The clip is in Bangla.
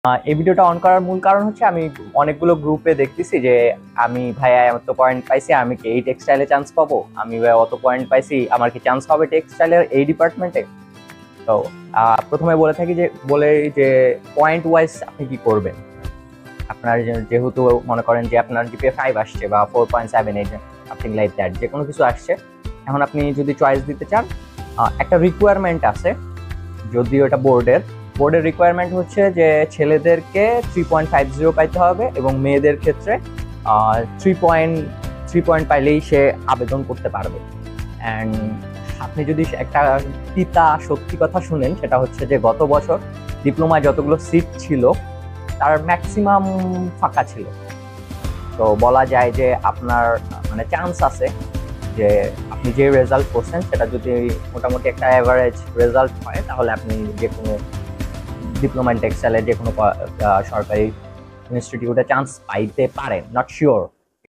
এই ভিডিওটা অন করার মূল কারণ হচ্ছে আমি অনেকগুলো গ্রুপে দেখতেছি যে আমি ভাইয়া এত পয়েন্ট পাইছি, আমি কি এই টেক্সটাইলে চান্স পাবো, আমি ভাইয়া অত পয়েন্ট পাইছি, আমার কি চান্স হবে টেক্সটাইলের এই ডিপার্টমেন্টে। তো প্রথমে বলে যে পয়েন্ট ওয়াইজ আপনি কি করবেন। আপনার যেহেতু মনে করেন যে আপনার জিপিএ 5 আসছে বা 4.78 সামথিং লাইক দ্যাট, যে কোনো কিছু আসছে, এখন আপনি যদি চয়েস দিতে চান, একটা রিকোয়ারমেন্ট আছে, যদিও এটা বোর্ডের রিকোয়ারমেন্ট হচ্ছে যে ছেলেদেরকে 3.50 পাইতে হবে এবং মেয়েদের ক্ষেত্রে 3 পয়েন্ট পাইলেই সে আবেদন করতে পারবে। অ্যান্ড আপনি যদি একটা তিতা সত্যি কথা শুনেন, সেটা হচ্ছে যে গত বছর ডিপ্লোমায় যতগুলো সিট ছিল তার ম্যাক্সিমাম ফাঁকা ছিল। তো বলা যায় যে আপনার মানে চান্স আছে যে আপনি যে রেজাল্ট করছেন সেটা যদি মোটামুটি একটা অ্যাভারেজ রেজাল্ট হয়, তাহলে আপনি যে কোনো ডিপ্লোমা ইন টেক্সটাইলের যে কোনো সরকারি ইনস্টিটিউটে চান্স পাইতে পারেন। Not sure,